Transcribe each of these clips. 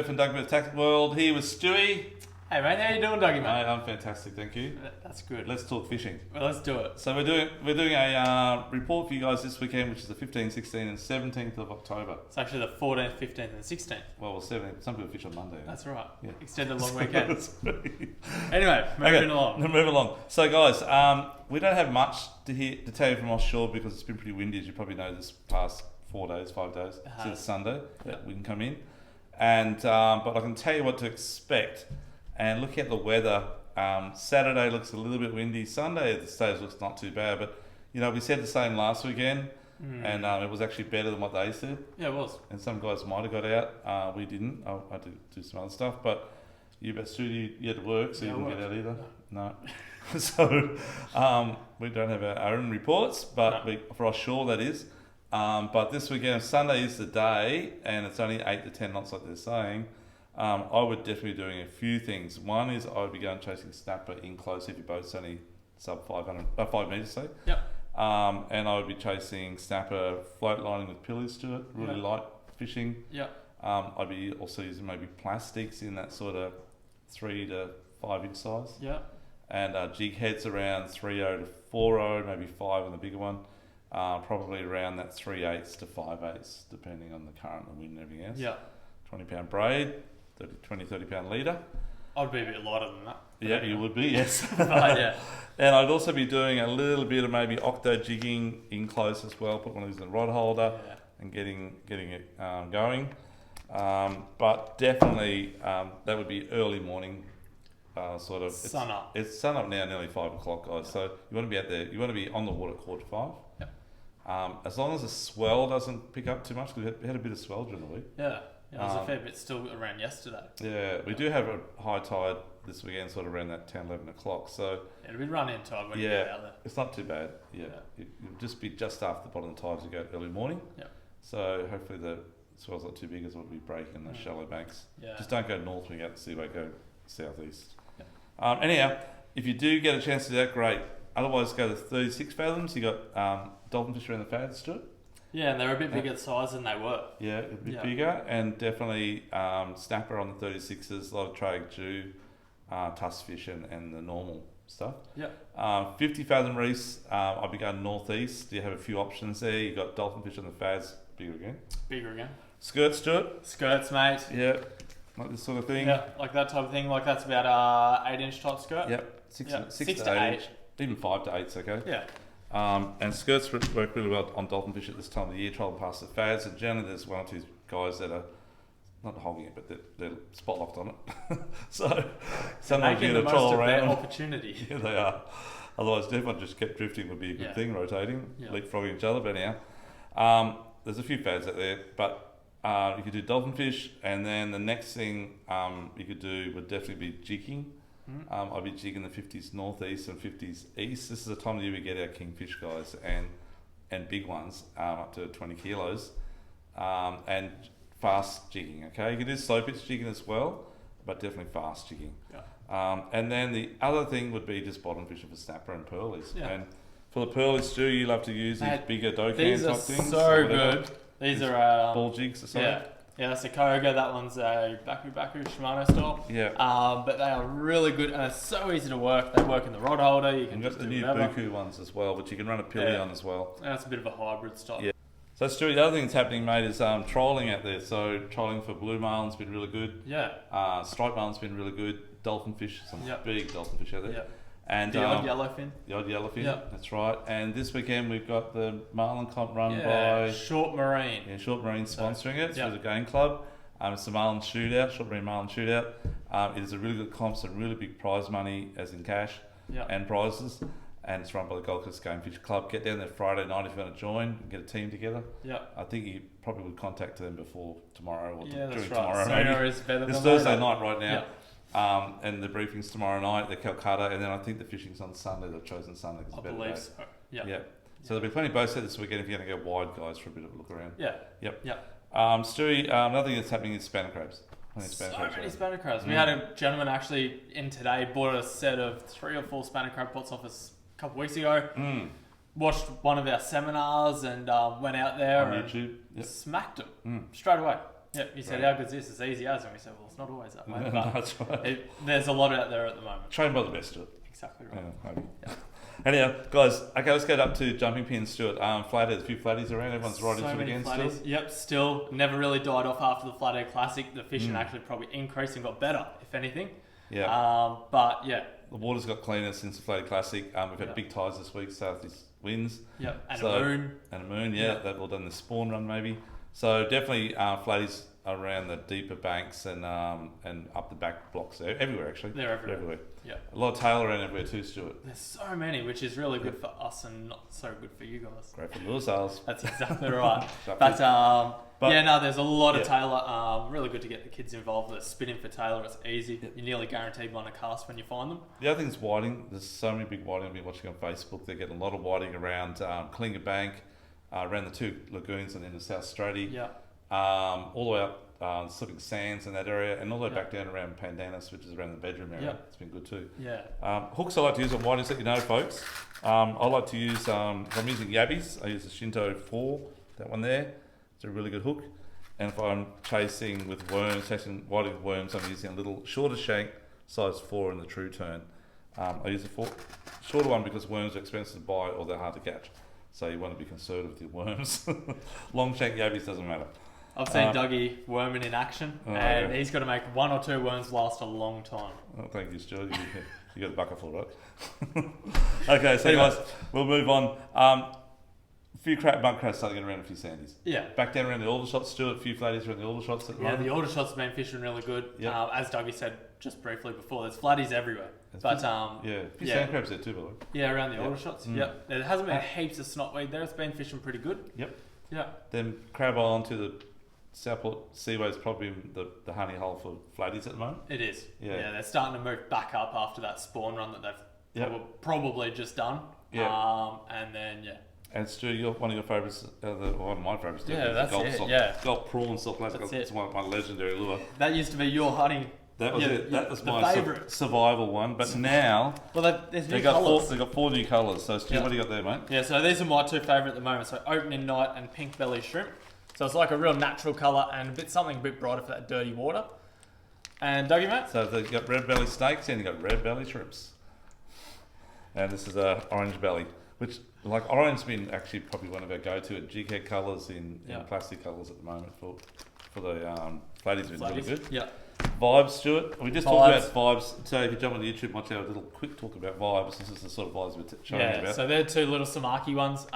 From Doug Tactic World, here with Stewie. Hey mate, how you doing, Dougie, mate? I'm fantastic, thank you. That's good. Let's talk fishing. Well, let's do it. So we're doing a report for you guys this weekend, which is the 15th, 16th and 17th of October. It's actually the 14th, 15th and 16th. Well, 17th. Some people fish on Monday. That's right. Yeah. Extended long weekend. Anyway, moving along. Move along. So guys, we don't have much to tell you from offshore because it's been pretty windy, as you probably know, this past 5 days since Sunday that we can come in. And but I can tell you what to expect. And looking at the weather, Saturday looks a little bit windy. Sunday at the stage looks not too bad. But you know, we said the same last weekend, and it was actually better than what they said. Yeah, it was. And some guys might have got out. We didn't. I had to do some other stuff. But you had to work, so you didn't get out either. No. So we don't have our own reports, but for offshore that is. But this weekend, Sunday is the day, and it's only 8 to 10 knots like they're saying. I would definitely be doing a few things. One is I would be going chasing snapper in close if your boat's only sub 5 metres, say. Yep. And I would be chasing snapper float lining with pillies to it, really light fishing. Yep. I'd be also using maybe plastics in that sort of 3 to 5 inch size. Yep. And jig heads around 3.0 to 4.0, maybe 5 on the bigger one. Probably around that 3/8 to 5/8, depending on the current and wind and everything else. Yeah. 20 pound braid, 30 pound leader. I'd be a bit lighter than that. Yeah, you would be, yes. Yeah. And I'd also be doing a little bit of maybe octo jigging in close as well. Put one of these in the rod holder and getting it going. But definitely that would be early morning. Sort of. Sun up. It's sun up now, nearly 5 o'clock, guys. So you want to be out there. You want to be on the water at 4:45. As long as the swell doesn't pick up too much, because we had a bit of swell during the week. Yeah, there was a fair bit still around yesterday. Yeah, we do have a high tide this weekend, sort of around that 10, 11 o'clock. So it'll be running tide when you get out there. It's not too bad. Yeah, You'll just be just after the bottom of the tide as you go early morning. Yeah. So hopefully the swell's not too big as it will be breaking the shallow banks. Yeah. Just don't go north when you get to the seaway, go southeast. Yeah. Anyhow, if you do get a chance to do that, great. Otherwise, go to 36 fathoms. You got dolphin fish around the fads to it. Yeah, and they're a bit bigger size than they were. Yeah, a bit bigger, and definitely snapper on the 36s, a lot of trade Jew, tusk fish and the normal stuff. Yeah. 50 fathom reefs, I'll be going northeast. You have a few options there. You got dolphin fish on the fads, bigger again. Bigger again. Skirts, Stuart. Skirts, mate. Yeah, like this sort of thing. Yeah, like that type of thing. Like that's about 8-inch type skirt. Yep, six to 8 inch. Even 5 to 8's okay. Yeah. And skirts work really well on dolphin fish at this time of the year, trolling past the fads. And generally, there's one or two guys that are not hogging it, but they're spot locked on it. So sometimes you get to troll around. Opportunity. Yeah, they are. Otherwise, if everyone just kept drifting, would be a good thing, rotating, leapfrogging each other. But anyhow, there's a few fads out there, but you could do dolphin fish, and then the next thing you could do would definitely be jigging. I'll be jigging the 50s northeast and 50s east. This is the time of year we get our kingfish, guys, and big ones up to 20 kilos, and fast jigging. Okay, you can do slow pitch jigging as well, but definitely fast jigging. Yeah. And then the other thing would be just bottom fishing for snapper and pearlies. Yeah. And for the pearlies, Stu, you love to use these bigger dokan type things. These are so good. These are ball jigs or something. Yeah, that's a Koga. That one's a Baku Shimano style. Yeah. But they are really good, and it's so easy to work. They work in the rod holder. You can just got the do new whatever. Buku ones as well, which you can run a pilly on as well. And that's a bit of a hybrid style. Yeah. So Stuart, the other thing that's happening, mate, is trolling out there. So trolling for blue marlin's been really good. Yeah. Striped marlin's been really good. Dolphin fish, some big dolphin fish out there. Yeah. And the odd yellowfin. The odd yellowfin, that's right. And this weekend we've got the marlin comp run by Short Marine. Yeah, Short Marine sponsoring it through the game club. It's the marlin shootout, Short Marine marlin shootout. It is a really good comp, some really big prize money, as in cash and prizes. And it's run by the Gold Coast Game Fish Club. Get down there Friday night if you want to join and get a team together. Yeah. I think you probably would contact them before tomorrow or during tomorrow. Sooner is better than It's Thursday night right now. And the briefing's tomorrow night, the Calcutta, and then I think the fishing's on Sunday. They've chosen Sunday because it's a better day. So. Yeah. So there'll be plenty of boats out this weekend if you're going to go wide, guys, for a bit of a look around. Yeah. Yep. Yeah. Stewie, another thing that's happening is spanner crabs. So many spanner crabs. We had a gentleman actually in today, bought a set of 3 or 4 spanner crab pots off us a couple of weeks ago. Watched one of our seminars and went out there on and YouTube. Smacked them straight away. Yeah, you said, how good's this? It's easy as, and we said, well, it's not always that way. No, that's right. There's a lot out there at the moment. Trained by the best, Stuart. Exactly right. Yeah. Anyhow, guys, okay, let's get up to jumping pins, Stuart. There's a few flatties around. Everyone's riding So to it many again flatties. still. Yep, still never really died off after the Flathead Classic. The fishing actually probably increased and got better, if anything. Yeah. But yeah. The water's got cleaner since the Flatty Classic. We've had big tides this week, southeast winds. Yep, and a moon. And a moon, yeah. They've all done the spawn run maybe. So definitely flatties around the deeper banks and up the back blocks there. Everywhere actually. They're everywhere. Yeah. A lot of tail around everywhere too, Stuart. There's so many, which is really good for us and not so good for you guys. Great for lure sales. That's exactly right. But yeah, no, there's a lot of tailor. Really good to get the kids involved. The spinning for tailor, it's easy. You're nearly guaranteed one a cast when you find them. The other thing is whiting. There's so many big whiting I've been watching on Facebook. They're getting a lot of whiting around Klinga Bank, around the two lagoons and in the South Strati. Yeah. All the way up Slipping Sands in that area, and all the way back down around Pandanus, which is around the bedroom area. It's been good too. Yeah. Hooks I like to use on whitings, let you know, folks. I like to use, if I'm using Yabbies, I use the Shinto 4, that one there. It's a really good hook. And if I'm chasing with worms, chasing whiting with worms, I'm using a little shorter shank, size 4 in the True Turn. I use a shorter one because worms are expensive to buy or they're hard to catch. So you want to be conservative with your worms. Long shank Yabbies doesn't matter. I've seen Dougie worming in action, and he's got to make 1 or 2 worms last a long time. Oh, thank you, Stuart. You got the bucket full, right? Okay, so guys, we'll move on. A few bunk crabs starting to get around a few sandies. Yeah. Back down around the Aldershots, Stuart. A few flatties around the Aldershots at the moment. The Aldershots have been fishing really good. Yep. As Dougie said just briefly before, there's flatties everywhere. A few sand crabs there too, by the way. Yeah, around the Aldershots. Yep. There hasn't been heaps of snotweed there. It's been fishing pretty good. Yep. Yeah. Then Crab Island to the Southport Seaway is probably the honey hole for flatties at the moment. It is. Yeah, they're starting to move back up after that spawn run that they've probably just done. Yeah. And then, And Stu, one of your favourites, one of my favourites, that's it. Gold prawn silk plastic. It's my legendary lure. That used to be your honey. That was it. That was my survival one. But now, they've got 4 new colours. So Stu, what do you got there, mate? Yeah, so these are my 2 favourite at the moment. So Opening Night and Pink Belly Shrimp. So it's like a real natural colour and something a bit brighter for that dirty water. And Dougie, mate? So they've got red belly snakes and you've got red belly shrimps. And this is orange belly, which, like, orange has been actually probably one of our go-to at jig head colours in plastic colours at the moment for the flatties have been really good. Yeah. Vibes, Stuart. We just talked about vibes. So if you jump on YouTube, watch our little quick talk about vibes. This is the sort of vibes we're showing you about. So they're 2 little Samaki ones.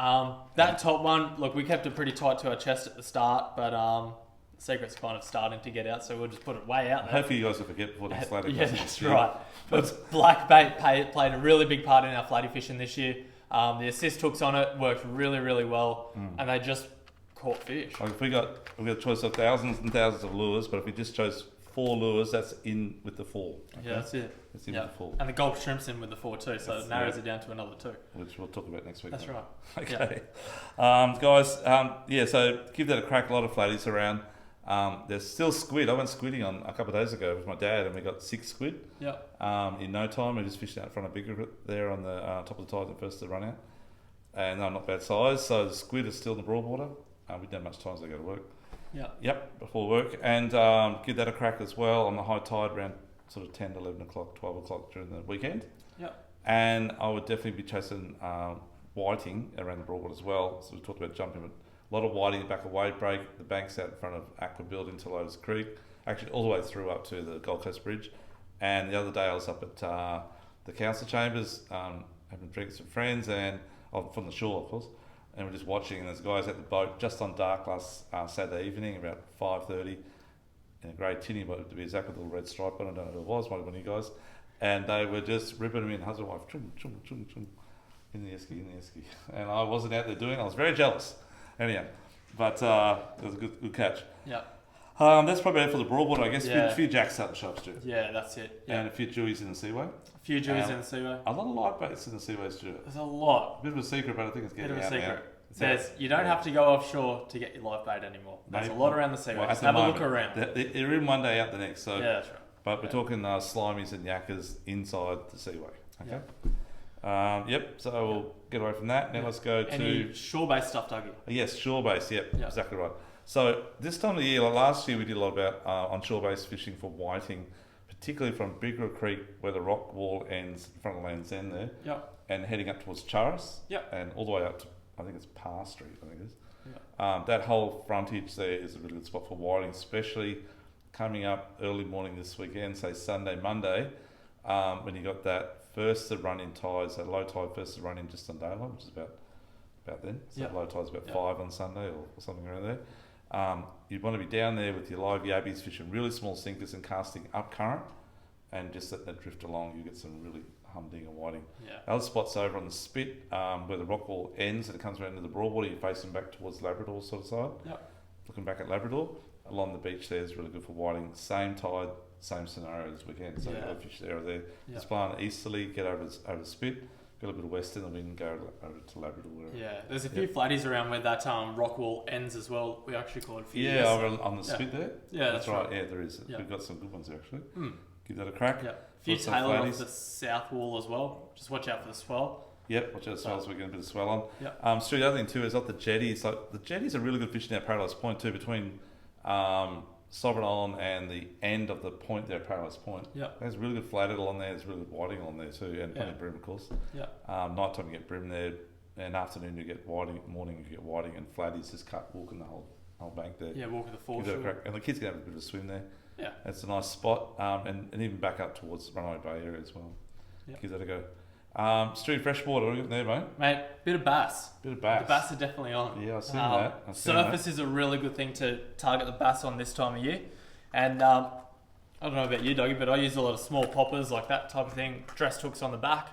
That top one, look, we kept it pretty tight to our chest at the start, but the secret's kind of starting to get out, so we'll just put it way out there. Hopefully you guys will forget before next flatty. Yeah, that's right. But black bait played a really big part in our flatty fishing this year. The assist hooks on it worked really, really well, and they just caught fish. Like if we got a choice of thousands and thousands of lures, but if we just chose 4 lures, that's in with the 4. Okay? Yeah, that's it. It's in with the 4. And the Gulf Shrimp's in with the 4 too, so it narrows it down to another 2. Which we'll talk about next week. That's right. Okay. Guys, so give that a crack. A lot of flatties around. There's still squid. I went squidding on a couple of days ago with my dad and we got 6 squid. In no time. We just fished out in front of Bigger there on the top of the tide, the first to run out. And they're not bad size, so the squid is still in the broadwater. We don't have much time as they go to work. Before work. And give that a crack as well on the high tide around sort of 10 to 11 o'clock, 12 o'clock during the weekend. And I would definitely be chasing whiting around the broadwater as well. So we talked about jumping, but a lot of whiting at the back of Wade Break, the banks out in front of Aqua Building to Lotus Creek, actually all the way through up to the Gold Coast Bridge. And the other day I was up at the council chambers, having drinks with friends and from the shore, of course. And we're just watching, and there's guys at the boat just on dark last Saturday evening, about 5:30, in a grey tinny boat to be exact with a little red stripe on it. I don't know who it was, might have been you guys. And they were just ripping them in, husband and wife, chung, chung, chung, chung, in the esky. And I wasn't out there doing it. I was very jealous. Anyhow, but it was a good catch. Yeah. That's probably it for the broadwater, I guess. A few jacks out the shops too. Yeah, that's it. Yeah. And a few jewies in the seaway. A few jewies in the seaway. A lot of light baits in the seaways too. There's a lot. Bit of a secret, but I think it's getting out now. You don't have to go offshore to get your live bait anymore. There's a lot around the seaway. Just have a look around. They're in one day, out the next. So, that's right. But we're talking slimies and yakkers inside the seaway. Okay. So we'll get away from that. Now let's go to Shorebase stuff, Dougie. Yes, Shorebase. Exactly right. So this time of the year, like last year, we did a lot about on Shorebase fishing for whiting, particularly from Bigger Creek where the rock wall ends, in front of Land's End there, and heading up towards Charis, and all the way up to, I think it's Parr Street, I think it is. That whole frontage there is a really good spot for whiting, especially coming up early morning this weekend, say Sunday, Monday, when you got that first to run in tides, that low tide first to run in just on daylight, which is about then. So low tide's about 5 on Sunday or something around there. You'd want to be down there with your live yabbies fishing really small sinkers and casting up current and just let that drift along. You get some really humdinger whiting. Other spots over on the spit where the rock wall ends and it comes around into the Broadwater, you're facing back towards Labrador sort of side. Looking back at Labrador, along the beach there is really good for whiting. Same tide, same scenario this weekend. So you've got fish there or there. It's flying easterly, get over the spit, got a bit of west in the wind, go over to Labrador. There's a few flatties around where that rock wall ends as well. We actually call it a few. Over on the spit there. That's right. Yeah, there is. We've got some good ones there actually. Give that a crack. A few tailored off the south wall as well. Just watch out for the swell. Watch out for swells. We're getting a bit of swell on. So the other thing too is up the jetties. Like the jetties are really good fishing at Paradise Point too, between Sovereign Island and the end of the point there at Paradise Point. There's really good flathead along there. There's really good whiting along there too, and plenty of bream of course. Night time you get bream there, and afternoon you get whiting. Morning you get whiting, and flatties just walking the whole bank there. Walking the foreshore. And the kids can have a bit of a swim there. It's a nice spot, and even back up towards Runaway Bay area as well. Give that a go. Street freshwater, what are you there, mate? Mate, bit of bass. The bass are definitely on. Yeah, I've seen that. Surface is a really good thing to target the bass on this time of year. And I don't know about you, Dougie, but I use a lot of small poppers, like that type of thing, dressed hooks on the back.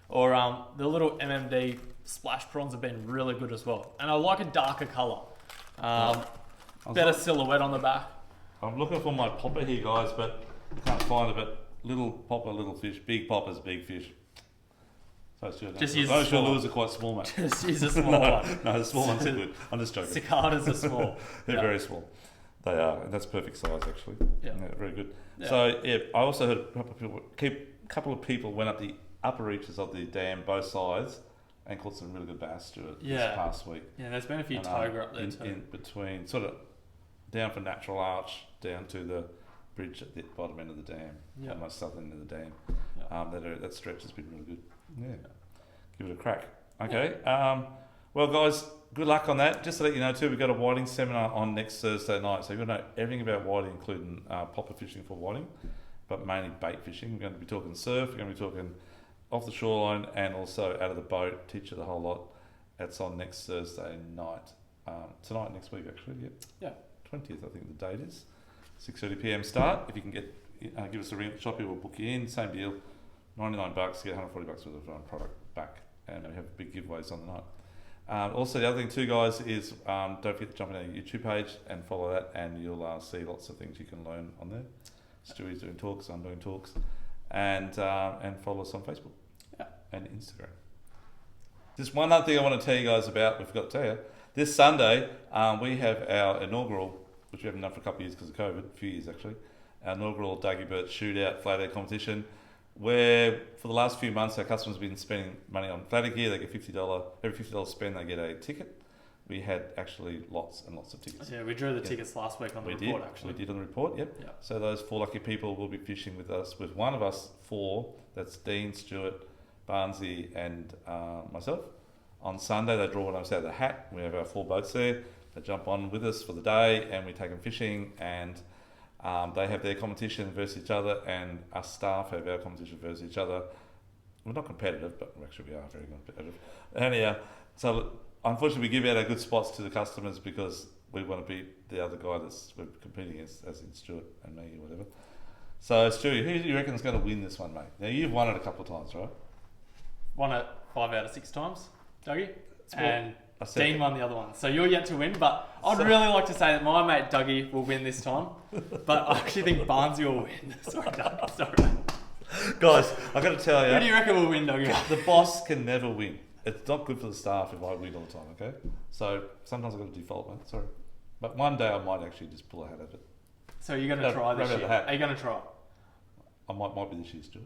Or the little MMD splash prawns have been really good as well. And I like a darker colour. Better silhouette on the back. I'm looking for my popper here, guys, but can't find it. But little popper, little fish. Big poppers, big fish. Just use a small one. Lures are quite small, mate. Just use a small one. No, the small ones are good. I'm just joking. Cicadas are small. They're very small. They are. And that's perfect size, actually. Very good. So, I also heard a couple of people went up the upper reaches of the dam, both sides, and caught some really good bass, Stuart, this past week. There's been a few tiger up there too. In between, sort of down from Natural Arch, down to the bridge at the bottom end of the dam, almost southern end of the dam. That stretch has been really good. Give it a crack. Okay. Well, guys, good luck on that. Just to let you know too, we've got a whiting seminar on next Thursday night, so you're going to know everything about whiting, including popper fishing for whiting, but mainly bait fishing. We're going to be talking surf, we're going to be talking off the shoreline, and also out of the boat. Teach you the whole lot. That's on next Thursday night. Tonight, next week, actually. 20th, I think the date is. 6:30 p.m. start. If you can get give us a ring at the shop, we'll book you in. Same deal. $99, get $140 worth of product back, and we have big giveaways on the night. Also, the other thing too, guys, is don't forget to jump on our YouTube page and follow that, and you'll see lots of things you can learn on there. Stewie's doing talks, I'm doing talks, and follow us on Facebook and Instagram. Just one other thing I want to tell you guys about, we forgot to tell you. This Sunday, we have our inaugural, which we haven't done for a couple of years because of COVID, a few years actually, our inaugural Dougie Burt shootout flathead competition, where for the last few months our customers have been spending money on flathead gear. They get $50, every $50 spend they get a ticket. We had actually lots and lots of tickets. We drew the tickets last week on the report actually. We did on the report, So those 4 lucky people will be fishing with us, with one of us 4, that's Dean, Stuart, Barnsey and myself. On Sunday they draw one of us out of the hat. We have our 4 boats there. They jump on with us for the day and we take them fishing, and they have their competition versus each other, and us staff have our competition versus each other. We're not competitive, but actually we are very competitive. And so unfortunately we give out our good spots to the customers because we want to beat the other guy that's we're competing against, as in Stuart and me or whatever. So Stuart, who do you reckon is going to win this one, mate? Now you've won it a couple of times, right? Won it 5 out of 6 times, Dougie. And Dean won the other one. So you're yet to win, but I'd really like to say that my mate Dougie will win this time. But I actually think Barnsey will win. Sorry, Dougie. Sorry. Guys, I've got to tell you. Who do you reckon will win, Dougie? The boss can never win. It's not good for the staff if I win all the time, okay? So sometimes I've got to default, mate. Sorry. But one day I might actually just pull a hat of it. So you're going to try this year? Are you going to try? I might be this year, Stuart.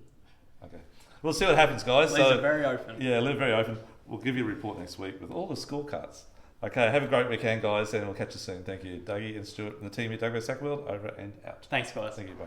Okay. We'll see what happens, guys. Leave it very open. Yeah, leave it very open. We'll give you a report next week with all the scorecards. Okay, have a great weekend, guys, and we'll catch you soon. Thank you, Dougie and Stuart and the team at Douglas Sackworld. Over and out. Thanks, guys. Thank you, bye.